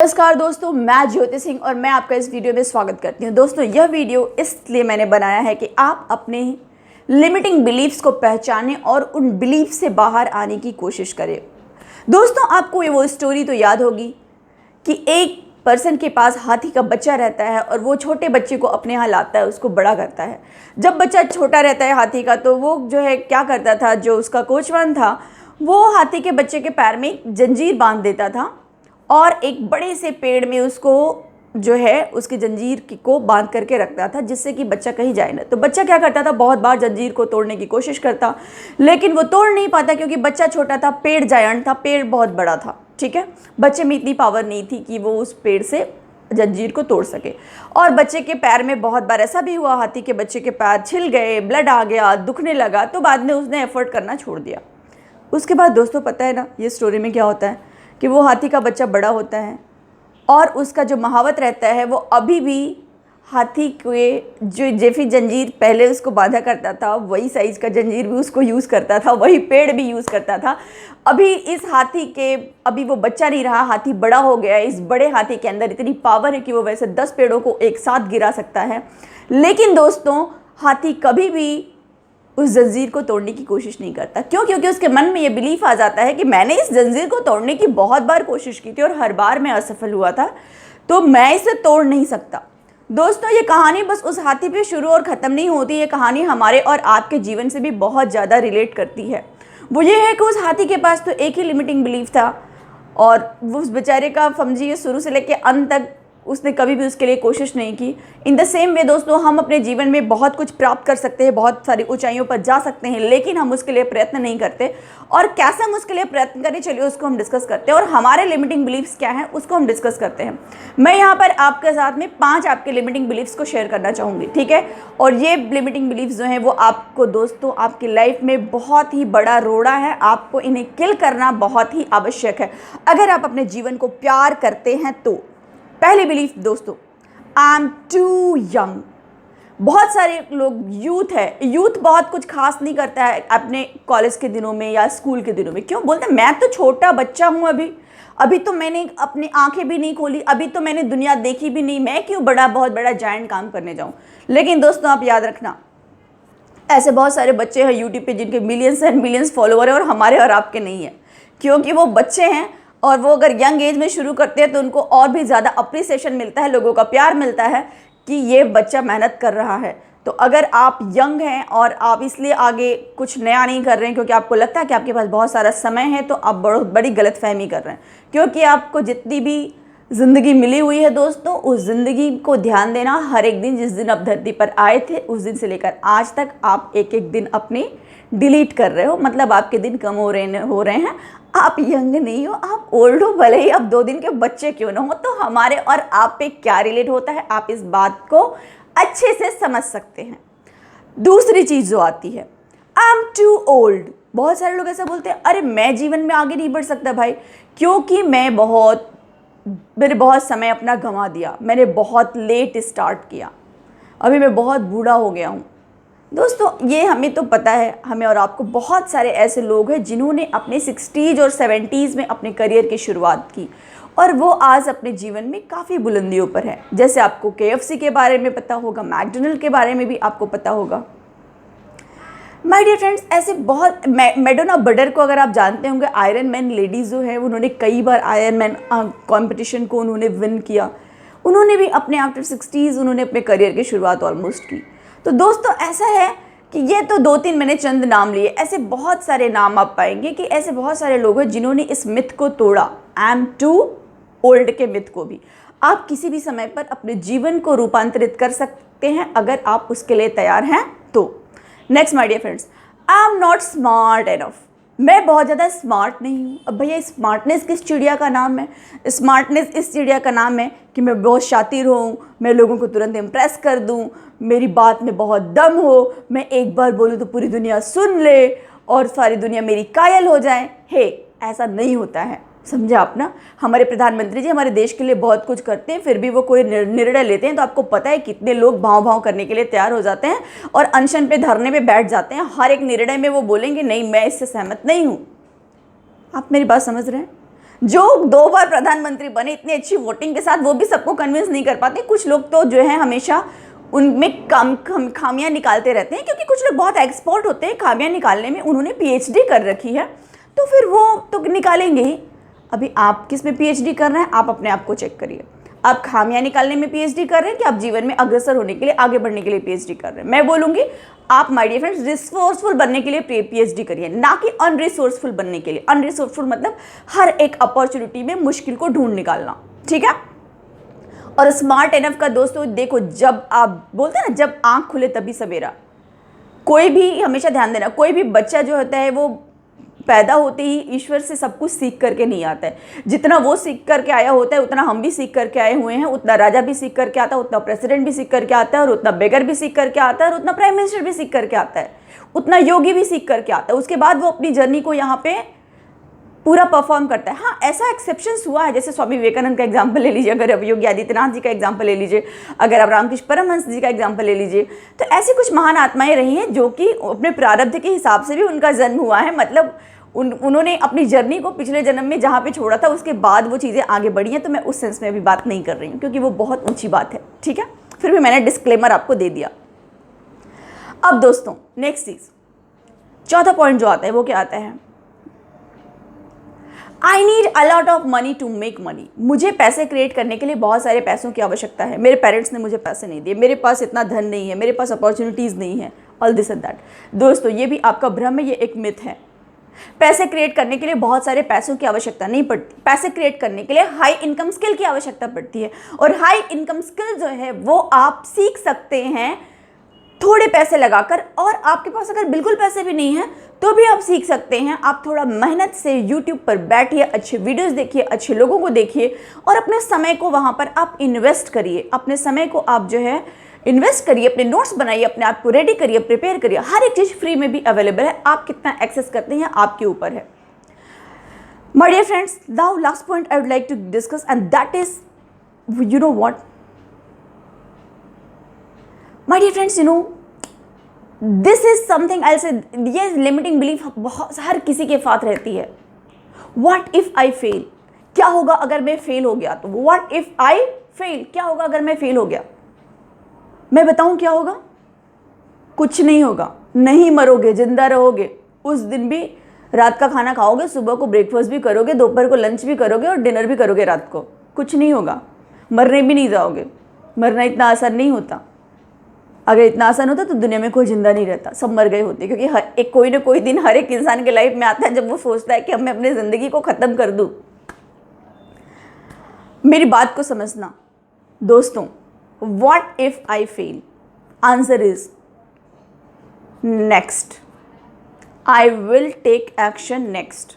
नमस्कार दोस्तों, मैं ज्योति सिंह और मैं आपका इस वीडियो में स्वागत करती हूं। दोस्तों, यह वीडियो इसलिए मैंने बनाया है कि आप अपने लिमिटिंग बिलीफ्स को पहचानें और उन बिलीफ से बाहर आने की कोशिश करें। दोस्तों, आपको ये वो स्टोरी तो याद होगी कि एक पर्सन के पास हाथी का बच्चा रहता है और वो छोटे बच्चे को अपने यहाँ लाता है, उसको बड़ा करता है। जब बच्चा छोटा रहता है हाथी का, तो वो जो है क्या करता था, जो उसका कोचवान था वो हाथी के बच्चे के पैर में एक जंजीर बांध देता था और एक बड़े से पेड़ में उसको जो है उसकी जंजीर को बांध करके रखता था, जिससे कि बच्चा कहीं जाए ना। तो बच्चा क्या करता था, बहुत बार जंजीर को तोड़ने की कोशिश करता, लेकिन वो तोड़ नहीं पाता क्योंकि बच्चा छोटा था, पेड़ जायंट था, पेड़ बहुत बड़ा था। ठीक है, बच्चे में इतनी पावर नहीं थी कि वो उस पेड़ से जंजीर को तोड़ सके। और बच्चे के पैर में बहुत बार ऐसा भी हुआ, हाथी के बच्चे के पैर छिल गए, ब्लड आ गया, दुखने लगा, तो बाद में उसने एफर्ट करना छोड़ दिया। उसके बाद दोस्तों पता है ना ये स्टोरी में क्या होता है कि वो हाथी का बच्चा बड़ा होता है और उसका जो महावत रहता है वो अभी भी हाथी के जो जेफी जंजीर पहले उसको बांधा करता था, वही साइज़ का जंजीर भी उसको यूज़ करता था, वही पेड़ भी यूज़ करता था। अभी इस हाथी के अभी वो बच्चा नहीं रहा, हाथी बड़ा हो गया है। इस बड़े हाथी के अंदर इतनी पावर है कि वो वैसे 10 पेड़ों को एक साथ गिरा सकता है। लेकिन दोस्तों, हाथी कभी भी उस जंजीर को तोड़ने की कोशिश नहीं करता। क्यों? क्योंकि उसके मन में ये बिलीफ आ जाता है कि मैंने इस जंजीर को तोड़ने की बहुत बार कोशिश की थी और हर बार मैं असफल हुआ था, तो मैं इसे तोड़ नहीं सकता। दोस्तों, ये कहानी बस उस हाथी पे शुरू और ख़त्म नहीं होती। ये कहानी हमारे और आपके जीवन से भी बहुत ज़्यादा रिलेट करती है। वो ये है कि उस हाथी के पास तो एक ही लिमिटिंग बिलीफ था और वो उस बेचारे का समझिए शुरू से लेकर अंत तक उसने कभी भी उसके लिए कोशिश नहीं की। इन द सेम वे दोस्तों, हम अपने जीवन में बहुत कुछ प्राप्त कर सकते हैं, बहुत सारी ऊंचाइयों पर जा सकते हैं, लेकिन हम उसके लिए प्रयत्न नहीं करते। और कैसे हम उसके लिए प्रयत्न करें, चलिए उसको हम डिस्कस करते हैं और हमारे लिमिटिंग बिलीफ्स क्या हैं उसको हम डिस्कस करते हैं। मैं यहाँ पर आपके साथ में 5 आपके लिमिटिंग बिलीफ्स को शेयर करना चाहूँगी, ठीक है। और ये लिमिटिंग बिलीफ्स जो हैं वो आपको दोस्तों आपकी लाइफ में बहुत ही बड़ा रोड़ा है, आपको इन्हें किल करना बहुत ही आवश्यक है अगर आप अपने जीवन को प्यार करते हैं तो। पहली बिलीफ दोस्तों, आई एम टू यंग। बहुत सारे लोग यूथ है, यूथ बहुत कुछ खास नहीं करता है अपने कॉलेज के दिनों में या स्कूल के दिनों में। क्यों बोलते हैं मैं तो छोटा बच्चा हूँ, अभी तो मैंने अपनी आंखें भी नहीं खोली, अभी तो मैंने दुनिया देखी भी नहीं, मैं क्यों बहुत बड़ा जायंट काम करने जाऊँ। लेकिन दोस्तों आप याद रखना, ऐसे बहुत सारे बच्चे हैं यूट्यूब पे जिनके मिलियंस एंड मिलियंस फॉलोअर है और हमारे और आपके नहीं है, क्योंकि वो बच्चे हैं और वो अगर यंग एज में शुरू करते हैं तो उनको और भी ज़्यादा अप्रिसिएशन मिलता है, लोगों का प्यार मिलता है कि ये बच्चा मेहनत कर रहा है। तो अगर आप यंग हैं और आप इसलिए आगे कुछ नया नहीं कर रहे हैं क्योंकि आपको लगता है कि आपके पास बहुत सारा समय है, तो आप बहुत बड़ी गलतफहमी कर रहे हैं। क्योंकि आपको जितनी भी ज़िंदगी मिली हुई है दोस्तों, उस ज़िंदगी को ध्यान देना, हर एक दिन जिस दिन आप धरती पर आए थे उस दिन से लेकर आज तक आप एक एक दिन अपने डिलीट कर रहे हो, मतलब आपके दिन कम हो रहे हैं। आप यंग नहीं हो, आप ओल्ड हो, भले ही आप 2 दिन के बच्चे क्यों ना हो। तो हमारे और आप पे क्या रिलेट होता है, आप इस बात को अच्छे से समझ सकते हैं। दूसरी चीज़ जो आती है, आई एम टू ओल्ड। बहुत सारे लोग ऐसा बोलते हैं, अरे मैं जीवन में आगे नहीं बढ़ सकता भाई, क्योंकि मैंने बहुत समय अपना गंवा दिया, मैंने बहुत लेट स्टार्ट किया, अभी मैं बहुत बूढ़ा हो गया हूँ। दोस्तों, ये हमें तो पता है, हमें और आपको बहुत सारे ऐसे लोग हैं जिन्होंने अपने 60s और 70s में अपने करियर की शुरुआत की और वो आज अपने जीवन में काफ़ी बुलंदियों पर है। जैसे आपको KFC के बारे में पता होगा, मैकडोनल्ड के बारे में भी आपको पता होगा। माय डियर फ्रेंड्स, ऐसे बहुत मैडोना बटर को अगर आप जानते होंगे, आयरन मैन लेडीज़ जो है उन्होंने कई बार आयरन मैन कॉम्पिटिशन को उन्होंने विन किया। उन्होंने भी अपने आफ्टर 60s उन्होंने अपने करियर की शुरुआत ऑलमोस्ट की। तो दोस्तों ऐसा है कि ये तो 2-3 मैंने चंद नाम लिए, ऐसे बहुत सारे नाम आप पाएंगे कि ऐसे बहुत सारे लोग हैं जिन्होंने इस मिथ को तोड़ा, आई एम टू ओल्ड के मिथ को भी। आप किसी भी समय पर अपने जीवन को रूपांतरित कर सकते हैं अगर आप उसके लिए तैयार हैं तो। Next my dear friends, I am not smart enough. मैं बहुत ज़्यादा स्मार्ट नहीं हूँ। अब भैया स्मार्टनेस किस चिड़िया का नाम है? स्मार्टनेस इस चिड़िया का नाम है कि मैं बहुत शातिर हूँ, मैं लोगों को तुरंत इम्प्रेस कर दूँ, मेरी बात में बहुत दम हो, मैं एक बार बोलूँ तो पूरी दुनिया सुन ले और सारी दुनिया मेरी कायल हो जाए। हे, ऐसा नहीं होता है, समझे आप ना। हमारे प्रधानमंत्री जी हमारे देश के लिए बहुत कुछ करते हैं, फिर भी वो कोई निर्णय लेते हैं तो आपको पता है कितने लोग भाव भाव करने के लिए तैयार हो जाते हैं और अनशन पे धरने पे बैठ जाते हैं। हर एक निर्णय में वो बोलेंगे नहीं, मैं इससे सहमत नहीं हूँ। आप मेरी बात समझ रहे हैं? जो 2 बार प्रधानमंत्री बने इतनी अच्छी वोटिंग के साथ, वो भी सबको कन्विंस नहीं कर पाते। कुछ लोग तो जो है हमेशा उनमें खामियां निकालते रहते हैं, क्योंकि कुछ लोग बहुत एक्सपर्ट होते हैं खामियां निकालने में, उन्होंने पीएचडी कर रखी है, तो फिर वो तो निकालेंगे ही। अभी आप किस में पीएचडी कर रहे हैं, आप अपने आप को चेक करिए। आप खामियां निकालने में पीएचडी कर रहे हैं कि आप जीवन में अग्रसर होने के लिए, आगे बढ़ने के लिए पीएचडी कर रहे हैं? मैं बोलूँगी आप माय डियर फ्रेंड्स रिसोर्सफुल बनने के लिए पीएचडी करिए, ना कि अनरिसोर्सफुल बनने के लिए। अनरिसोर्सफुल मतलब हर एक अपॉर्चुनिटी में मुश्किल को ढूंढ निकालना, ठीक है। और स्मार्ट एनफ का दोस्तों देखो, जब आप बोलते हैं ना जब आंख खुले तभी सवेरा, कोई भी हमेशा ध्यान देना, कोई भी बच्चा जो होता है वो पैदा होते ही ईश्वर से सब कुछ सीख करके नहीं आता है। जितना वो सीख करके आया होता है उतना हम भी सीख करके आए हुए हैं, उतना राजा भी सीख करके आता है, उतना प्रेसिडेंट भी सीख करके आता है, और उतना बेगर भी सीख करके आता है, और उतना प्राइम मिनिस्टर भी सीख करके आता है, उतना योगी भी सीख करके आता है। उसके बाद वो अपनी जर्नी को यहाँ पे पूरा परफॉर्म करता है। हाँ, ऐसा एक्सेप्शंस हुआ है, जैसे स्वामी विवेकानंद का एग्जाम्पल ले लीजिए, अगर अब योगी आदित्यनाथ जी का एग्जाम्पल ले लीजिए, अगर आप रामकृष्ण परमहंस जी का एग्जाम्पल ले लीजिए, तो ऐसी कुछ महान आत्माएं रही हैं जो कि अपने प्रारब्ध के हिसाब से भी उनका जन्म हुआ है। मतलब उन्होंने अपनी जर्नी को पिछले जन्म में जहाँ पे छोड़ा था उसके बाद वो चीज़ें आगे बढ़ी हैं, तो मैं उस सेंस में अभी बात नहीं कर रही हूँ, क्योंकि वो बहुत ऊंची बात है, ठीक है। फिर भी मैंने डिस्क्लेमर आपको दे दिया। अब दोस्तों नेक्स्ट चीज़, चौथा पॉइंट जो आता है वो क्या आता है, I need a lot of money to make money. मुझे पैसे क्रिएट करने के लिए बहुत सारे पैसों की आवश्यकता है। मेरे पेरेंट्स ने मुझे पैसे नहीं दिए, मेरे पास इतना धन नहीं है, मेरे पास अपॉर्चुनिटीज़ नहीं है, ऑल दिस एंड दैट। दोस्तों ये भी आपका भ्रम है, ये एक मिथ है। पैसे क्रिएट करने के लिए बहुत सारे पैसों की आवश्यकता नहीं पड़ती। पैसे क्रिएट करने के लिए हाई इनकम स्किल की आवश्यकता पड़ती है, और हाई इनकम स्किल जो है वो आप सीख सकते हैं थोड़े पैसे लगाकर, और आपके पास अगर बिल्कुल पैसे भी नहीं हैं तो भी आप सीख सकते हैं। आप थोड़ा मेहनत से YouTube पर बैठिए, अच्छे वीडियोस देखिए, अच्छे लोगों को देखिए, और अपने समय को वहाँ पर आप इन्वेस्ट करिए। अपने समय को आप जो है इन्वेस्ट करिए, अपने नोट्स बनाइए, अपने आप को रेडी करिए, प्रिपेयर करिए। हर एक चीज़ फ्री में भी अवेलेबल है, आप कितना एक्सेस करते हैं आपके ऊपर है। My dear friends, now last point I would like to discuss, and that is, you know what my dear friends, you know this is something I say, ये लिमिटिंग बिलीफ बहुत हर किसी के साथ रहती है। व्हाट इफ आई फेल, क्या होगा अगर मैं फेल हो गया? तो व्हाट इफ आई फेल, क्या होगा अगर मैं फेल हो गया? मैं बताऊं क्या होगा? कुछ नहीं होगा, नहीं मरोगे, जिंदा रहोगे। उस दिन भी रात का खाना खाओगे, सुबह को ब्रेकफास्ट भी करोगे, दोपहर को लंच भी करोगे, और डिनर भी करोगे रात को। कुछ नहीं होगा, मरने भी नहीं जाओगे। मरना इतना आसान नहीं होता। अगर इतना आसान होता तो दुनिया में कोई जिंदा नहीं रहता, सब मर गए होते। क्योंकि हर एक कोई ना कोई दिन हर एक इंसान के लाइफ में आता है जब वो सोचता है कि अब मैं अपनी ज़िंदगी को ख़त्म कर दूँ। मेरी बात को समझना दोस्तों, what if I fail? Answer is next, I will take action next.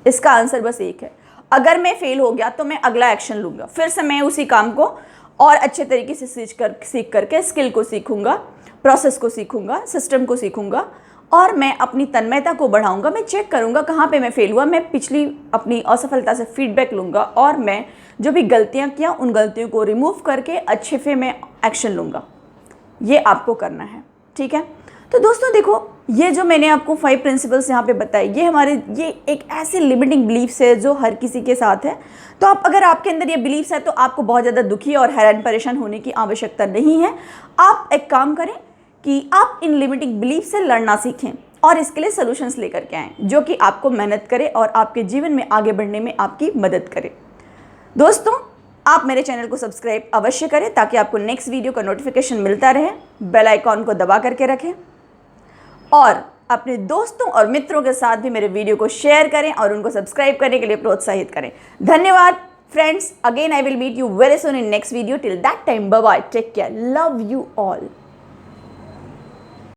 इसका आंसर बस एक है, अगर मैं फेल हो गया तो मैं अगला एक्शन लूँगा, फिर से मैं उसी काम को और अच्छे तरीके से सीख करके स्किल को सीखूंगा, प्रोसेस को सीखूंगा, सिस्टम को सीखूंगा, और मैं अपनी तन्मयता को बढ़ाऊंगा। मैं चेक करूंगा कहाँ पे मैं फेल हुआ, मैं पिछली अपनी असफलता से फीडबैक लूँगा, और मैं जो भी गलतियाँ किया उन गलतियों को रिमूव करके अच्छे से मैं एक्शन लूँगा। ये आपको करना है, ठीक है। तो दोस्तों देखो, ये जो मैंने आपको 5 प्रिंसिपल्स यहाँ पे बताए, ये एक ऐसे लिमिटिंग बिलीफ्स है जो हर किसी के साथ है। तो आप अगर आपके अंदर ये बिलीफ्स है तो आपको बहुत ज़्यादा दुखी और हैरान परेशान होने की आवश्यकता नहीं है। आप एक काम करें कि आप इन लिमिटिंग बिलीफ से लड़ना सीखें, और इसके लिए सोल्यूशंस लेकर के आएँ जो कि आपको मेहनत करे और आपके जीवन में आगे बढ़ने में आपकी मदद करे। दोस्तों आप मेरे चैनल को सब्सक्राइब अवश्य करें ताकि आपको नेक्स्ट वीडियो का नोटिफिकेशन मिलता रहे। बेल आइकॉन को दबा करके रखें, और अपने दोस्तों और मित्रों के साथ भी मेरे वीडियो को शेयर करें और उनको सब्सक्राइब करने के लिए प्रोत्साहित करें। धन्यवाद friends, again I will meet you very soon in next video. Till that time bye bye, take care, love you all.